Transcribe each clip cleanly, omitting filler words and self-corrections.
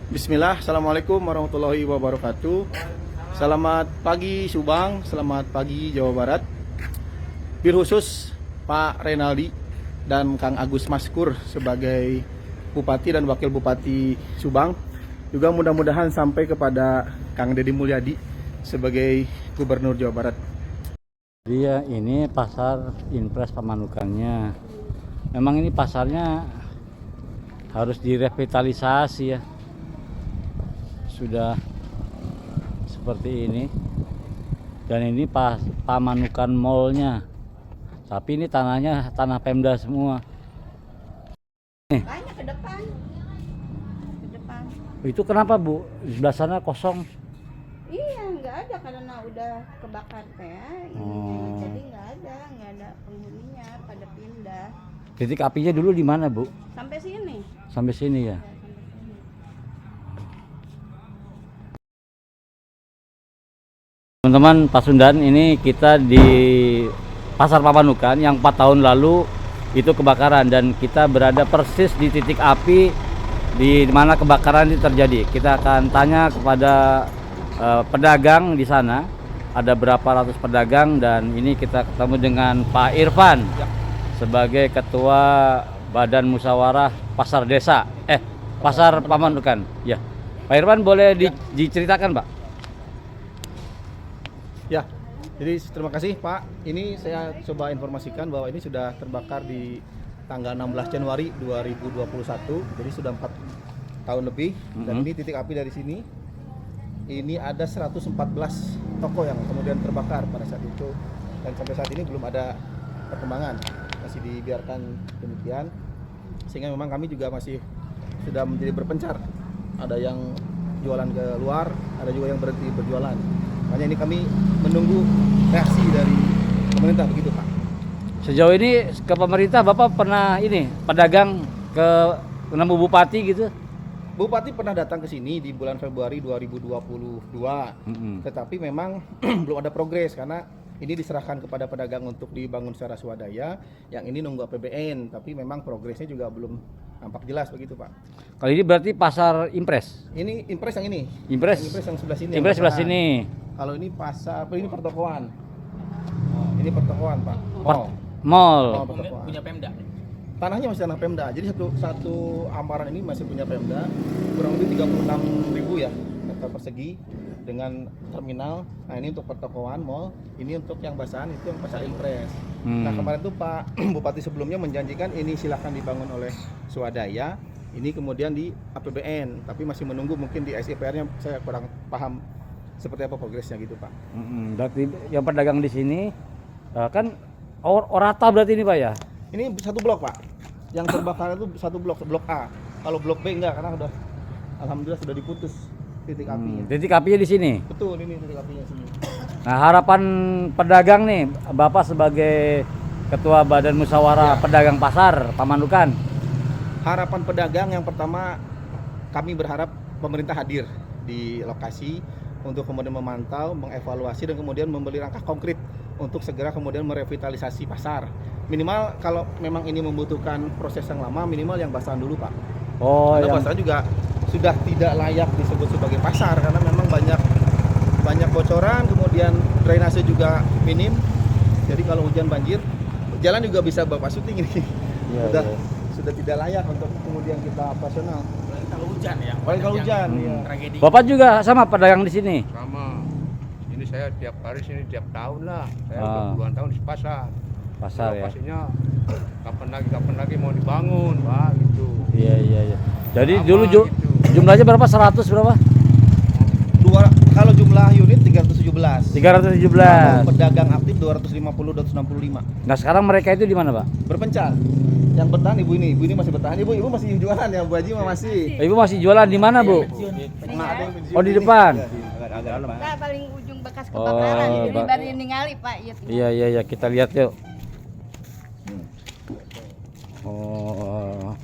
Bismillah, Assalamualaikum warahmatullahi wabarakatuh. Selamat pagi Subang, selamat pagi Jawa Barat. Bir khusus Pak Renaldi dan Kang Agus Maskur sebagai Bupati dan Wakil Bupati Subang. Juga mudah-mudahan sampai kepada Kang Deddy Mulyadi sebagai Gubernur Jawa Barat. Dia ini pasar Impres Pamanukannya. Memang ini pasarnya harus direvitalisasi ya. Sudah seperti ini. Dan ini Pamanukan Mallnya. Tapi ini tanahnya tanah Pemda semua. Banyak ke depan. Ke depan. Itu kenapa Bu? Di sebelah sana kosong. Iya, nggak ada karena udah kebakar teh. Jadi nggak ada penghuninya, pada pindah. Titik apinya dulu di mana Bu? Sampai sini. Sampai sini ya. Teman-teman Pasundan, ini kita di Pasar Pamanukan yang 4 tahun lalu itu kebakaran, dan kita berada persis di titik api di mana kebakaran itu terjadi. Kita akan tanya kepada pedagang di sana. Ada berapa ratus pedagang, dan ini kita ketemu dengan Pak Irfan sebagai Ketua Badan Musyawarah Pasar Desa, Pasar Pamanukan. Ya, Pak Irfan boleh diceritakan Pak? Ya, jadi terima kasih Pak. Ini saya coba informasikan bahwa ini sudah terbakar di tanggal 16 Januari 2021. Jadi sudah 4 tahun lebih. Dan ini titik api dari sini. Ini ada 114 toko yang kemudian terbakar pada saat itu. Dan sampai saat ini belum ada perkembangan. Masih dibiarkan demikian. Sehingga memang kami juga masih sudah menjadi berpencar. Ada yang jualan ke luar, ada juga yang berhenti berjualan. Makanya ini kami menunggu reaksi dari pemerintah, begitu Pak. Sejauh ini ke pemerintah Bapak pernah ini pedagang ke nemu bupati gitu? Bupati pernah datang ke sini di bulan Februari 2022. Tetapi memang belum ada progres karena ini diserahkan kepada pedagang untuk dibangun secara swadaya. Yang ini nunggu APBN, tapi memang progresnya juga belum nampak jelas, begitu Pak. Kalau ini berarti pasar Impres. Ini Impres yang ini. Impres. Impres yang sebelah sini. Impres sebelah sini. Kalau ini pasar, ini pertokoan. Oh, ini pertokoan Pak. Mall. Oh, pertokoan. Punya Pemda. Tanahnya masih tanah Pemda. Jadi satu amaran ini masih punya Pemda. Kurang lebih 36.000 ya meter persegi dengan terminal. Nah, ini untuk pertokoan, mall. Ini untuk yang basahan, itu yang pasar Impres. Nah, kemarin tuh Pak Bupati sebelumnya menjanjikan ini silahkan dibangun oleh swadaya. Ini kemudian di APBN, tapi masih menunggu mungkin di SIPR-nya, saya kurang paham seperti apa progresnya gitu Pak. Berarti yang pedagang di sini kan rata berarti ini Pak ya? Ini satu blok Pak. Yang terbakar itu satu blok A. Kalau blok B enggak, karena udah alhamdulillah sudah diputus titik apinya. Titik apinya di sini. Betul, ini titik apinya sini. Nah, harapan pedagang nih, Bapak sebagai Ketua Badan Musyawarah Pedagang Pasar Pamanukan. Harapan pedagang yang pertama, kami berharap pemerintah hadir di lokasi untuk kemudian memantau, mengevaluasi, dan kemudian memberi langkah konkret untuk segera kemudian merevitalisasi pasar. Minimal kalau memang ini membutuhkan proses yang lama, minimal yang basahan dulu Pak. Karena basahan juga sudah tidak layak disebut sebagai pasar karena memang banyak bocoran, kemudian drainase juga minim. Jadi kalau hujan banjir, jalan juga bisa bapak syuting ini. Sudah tidak layak untuk kemudian kita operasional. Kalau hujan ya. Paling kalau hujan, ya. Tragedi. Bapak juga sama pedagang di sini? Sama. Ini saya tiap hari sini tiap tahun lah. Saya udah puluhan tahun di pasar. Pasar ya. Lokasinya kapan lagi mau dibangun, Pak, gitu. Iya. Jadi Sama, dulu gitu. jumlahnya berapa? 100 berapa? Kalau jumlah unit 317. 317. Pedagang aktif 250-265. Nah, sekarang mereka itu di mana, Pak? Berpencar. Yang bertahan ibu ini masih bertahan. Ibu masih jualan ya, Bu Haji mah masih. Ibu masih jualan di mana, Bu? Oh, di depan. Nah, paling ujung bekas kebakaran. Jadi baru ningali Pak. Iya, kita lihat yuk. Oh.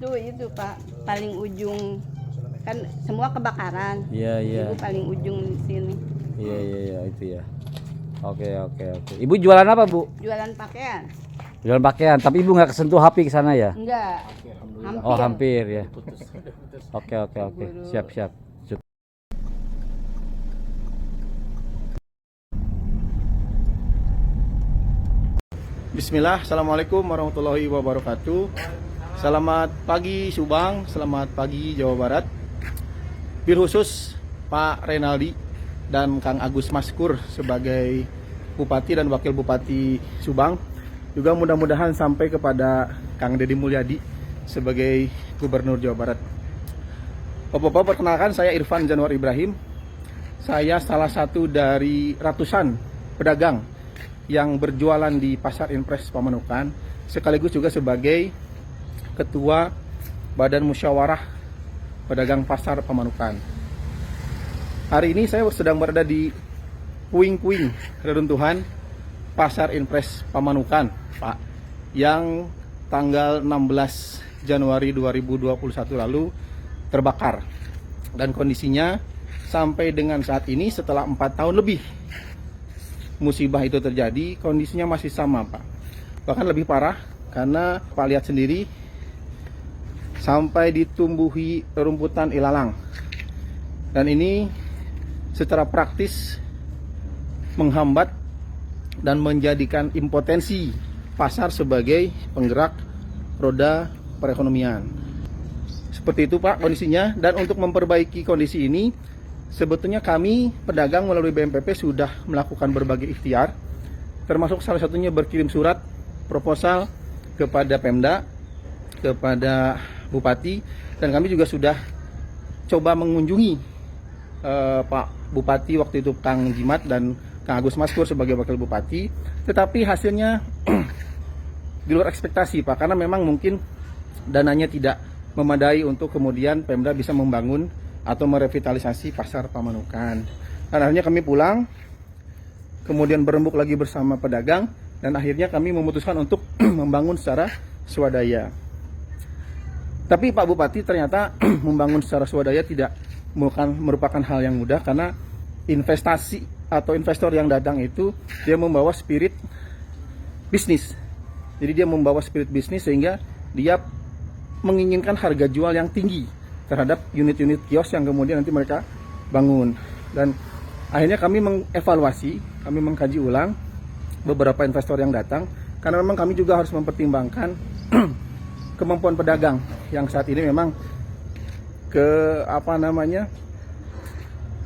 Tuh itu Pak, paling ujung kan semua kebakaran. Iya. Ibu paling ujung di sini. Iya, itu ya. Oke. Ibu jualan apa, Bu? Jualan pakaian. Jualan pakaian, tapi ibu nggak kesentuh api ke sana ya? Enggak. Hampir. Oh hampir ya. Oke, siap. Bismillah, Assalamualaikum warahmatullahi wabarakatuh. Selamat pagi Subang, selamat pagi Jawa Barat. Bir khusus Pak Renaldi dan Kang Agus Maskur sebagai Bupati dan Wakil Bupati Subang. Juga mudah-mudahan sampai kepada Kang Deddy Mulyadi sebagai Gubernur Jawa Barat. Bapak-bapak, perkenalkan saya Irfan Januar Ibrahim. Saya salah satu dari ratusan pedagang yang berjualan di Pasar Impres Pamanukan, sekaligus juga sebagai Ketua Badan Musyawarah Pedagang Pasar Pamanukan. Hari ini saya sedang berada di puing-puing reruntuhan Pasar Impres Pamanukan, Pak, yang tanggal 16 Januari 2021 lalu terbakar. Dan kondisinya sampai dengan saat ini setelah 4 tahun lebih musibah itu terjadi, kondisinya masih sama, Pak. Bahkan lebih parah karena Pak lihat sendiri sampai ditumbuhi rumputan ilalang. Dan ini secara praktis menghambat dan menjadikan impotensi pasar sebagai penggerak roda perekonomian. Seperti itu, Pak, kondisinya. Dan untuk memperbaiki kondisi ini, sebetulnya kami pedagang melalui BMPP sudah melakukan berbagai ikhtiar, termasuk salah satunya berkirim surat proposal kepada Pemda, kepada Bupati, dan kami juga sudah coba mengunjungi Pak Bupati waktu itu, Kang Jimat, dan Kang Agus Maskur sebagai Wakil Bupati, tetapi hasilnya di luar ekspektasi, Pak, karena memang mungkin dananya tidak memadai untuk kemudian Pemda bisa membangun atau merevitalisasi Pasar Pamanukan. Dan akhirnya kami pulang, kemudian berembuk lagi bersama pedagang, dan akhirnya kami memutuskan untuk membangun secara swadaya. Tapi Pak Bupati, ternyata membangun secara swadaya tidak merupakan hal yang mudah, karena investasi atau investor yang datang itu dia membawa spirit bisnis. Jadi dia membawa spirit bisnis sehingga dia menginginkan harga jual yang tinggi terhadap unit-unit kios yang kemudian nanti mereka bangun. Dan akhirnya kami mengevaluasi, kami mengkaji ulang beberapa investor yang datang, karena memang kami juga harus mempertimbangkan kemampuan pedagang yang saat ini memang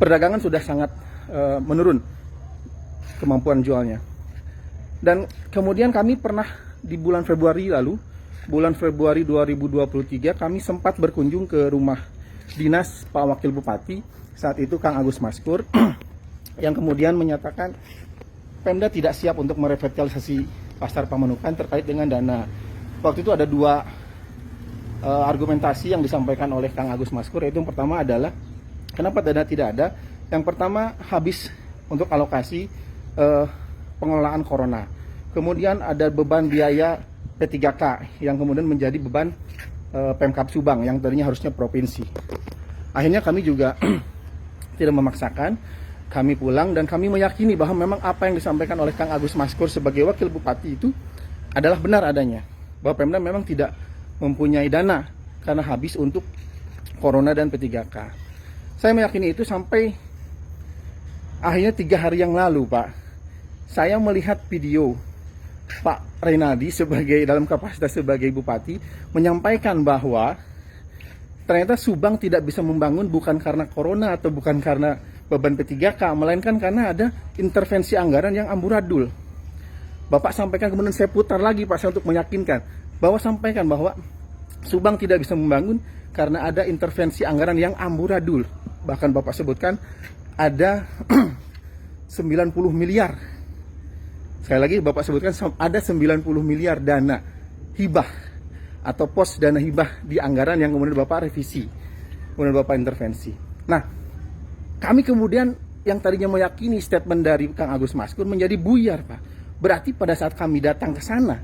perdagangan sudah sangat menurun kemampuan jualnya. Dan kemudian kami pernah di bulan Februari lalu, bulan Februari 2023, kami sempat berkunjung ke rumah dinas Pak Wakil Bupati, saat itu Kang Agus Maskur, yang kemudian menyatakan Pemda tidak siap untuk merevitalisasi Pasar Pamanukan terkait dengan dana. Waktu itu ada dua argumentasi yang disampaikan oleh Kang Agus Maskur, yaitu yang pertama adalah kenapa dana tidak ada. Yang pertama, habis untuk alokasi pengelolaan corona. Kemudian ada beban biaya P3K yang kemudian menjadi beban Pemkab Subang yang tadinya harusnya provinsi. Akhirnya kami juga tidak memaksakan, kami pulang dan kami meyakini bahwa memang apa yang disampaikan oleh Kang Agus Maskur sebagai Wakil Bupati itu adalah benar adanya. Bahwa Pemda memang tidak mempunyai dana karena habis untuk corona dan P3K. Saya meyakini itu sampai akhirnya 3 hari yang lalu, Pak. Saya melihat video Pak Renaldi dalam kapasitas sebagai Bupati menyampaikan bahwa ternyata Subang tidak bisa membangun bukan karena corona atau bukan karena beban P3K, melainkan karena ada intervensi anggaran yang amburadul. Bapak sampaikan, kemudian saya putar lagi, Pak, saya untuk meyakinkan bahwa sampaikan bahwa Subang tidak bisa membangun karena ada intervensi anggaran yang amburadul. Bahkan Bapak sebutkan ada 90 miliar. Sekali lagi Bapak sebutkan ada 90 miliar dana hibah atau pos dana hibah di anggaran yang kemudian Bapak revisi, kemudian Bapak intervensi. Nah, kami kemudian yang tadinya meyakini statement dari Kang Agus Maskur menjadi buyar, Pak. Berarti pada saat kami datang ke sana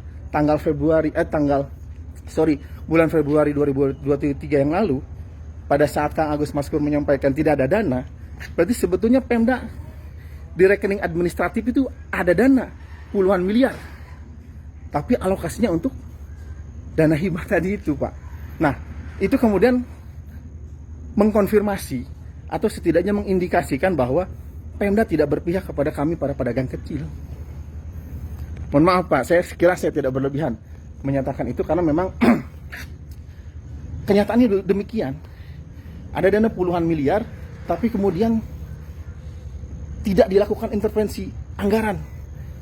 bulan Februari 2023 yang lalu, pada saat Kang Agus Maskur menyampaikan tidak ada dana, berarti sebetulnya Pemda di rekening administratif itu ada dana puluhan miliar. tapi alokasinya untuk dana hibah tadi itu, Pak. Nah, itu kemudian mengkonfirmasi atau setidaknya mengindikasikan bahwa Pemda tidak berpihak kepada kami para pedagang kecil. Mohon maaf Pak, saya kira saya tidak berlebihan menyatakan itu karena memang kenyataannya demikian. Ada dana puluhan miliar, tapi kemudian tidak dilakukan intervensi anggaran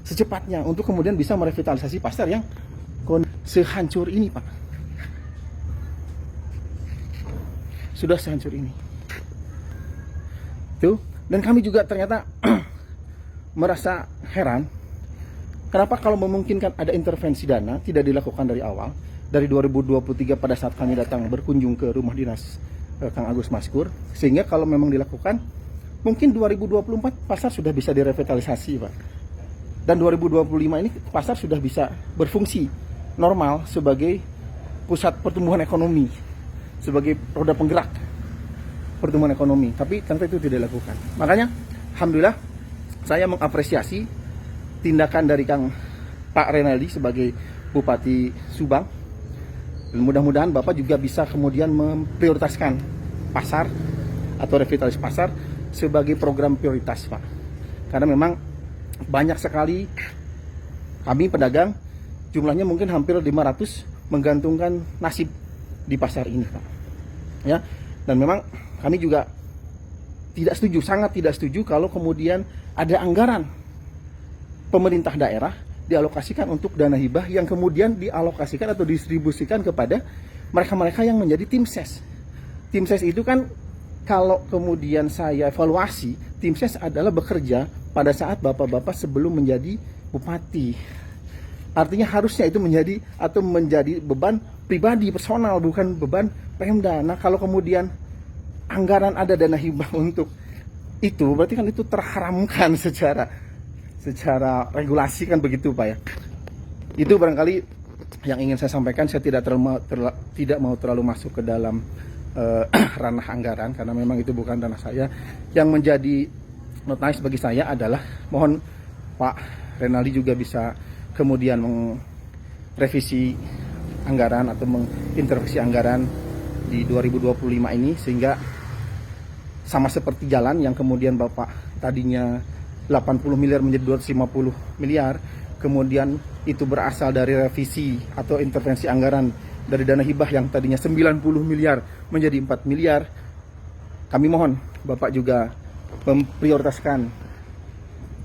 secepatnya untuk kemudian bisa merevitalisasi pasar yang sehancur ini, Pak. Sudah sehancur ini. Tuh, dan kami juga ternyata merasa heran kenapa kalau memungkinkan ada intervensi dana tidak dilakukan dari awal, dari 2023 pada saat kami datang berkunjung ke rumah dinas Kang Agus Maskur, sehingga kalau memang dilakukan mungkin 2024 pasar sudah bisa direvitalisasi, Pak. Dan 2025 ini pasar sudah bisa berfungsi normal sebagai pusat pertumbuhan ekonomi, sebagai roda penggerak pertumbuhan ekonomi. Tapi ternyata itu tidak dilakukan. Makanya alhamdulillah saya mengapresiasi tindakan dari Pak Renaldi sebagai Bupati Subang. Dan mudah-mudahan Bapak juga bisa kemudian memprioritaskan pasar atau revitalisasi pasar sebagai program prioritas, Pak. Karena memang banyak sekali kami pedagang, jumlahnya mungkin hampir 500 menggantungkan nasib di pasar ini, Pak. Ya, dan memang kami juga tidak setuju, sangat tidak setuju kalau kemudian ada anggaran pemerintah daerah dialokasikan untuk dana hibah yang kemudian dialokasikan atau distribusikan kepada mereka-mereka yang menjadi tim ses. Tim ses itu kan kalau kemudian saya evaluasi, tim ses adalah bekerja pada saat bapak-bapak sebelum menjadi bupati. Artinya harusnya itu menjadi beban pribadi, personal, bukan beban Pemda. Nah, kalau kemudian anggaran ada dana hibah untuk itu, berarti kan itu terharamkan secara regulasi kan begitu, Pak ya. Itu barangkali yang ingin saya sampaikan. Saya tidak mau terlalu masuk ke dalam ranah anggaran karena memang itu bukan ranah saya. Yang menjadi notice bagi saya adalah mohon Pak Renaldi juga bisa kemudian merevisi anggaran atau mengintervensi anggaran di 2025 ini sehingga sama seperti jalan yang kemudian Bapak tadinya 80 miliar menjadi 250 miliar, kemudian itu berasal dari revisi atau intervensi anggaran dari dana hibah yang tadinya 90 miliar menjadi 4 miliar. Kami mohon Bapak juga memprioritaskan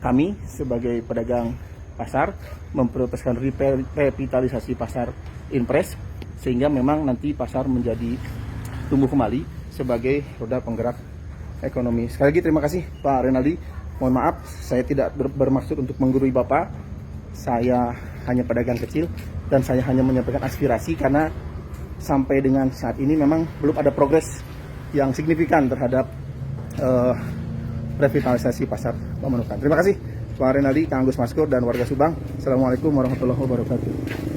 kami sebagai pedagang pasar, memprioritaskan revitalisasi pasar Inpres sehingga memang nanti pasar menjadi tumbuh kembali sebagai roda penggerak ekonomi. Sekali lagi terima kasih Pak Renaldi. Mohon maaf, saya tidak bermaksud untuk menggurui Bapak. Saya hanya pedagang kecil dan saya hanya menyampaikan aspirasi karena sampai dengan saat ini memang belum ada progres yang signifikan terhadap revitalisasi pasar Pamanukan. Terima kasih Pak Renaldi, Kang Agus Maskur, dan warga Subang. Assalamualaikum warahmatullahi wabarakatuh.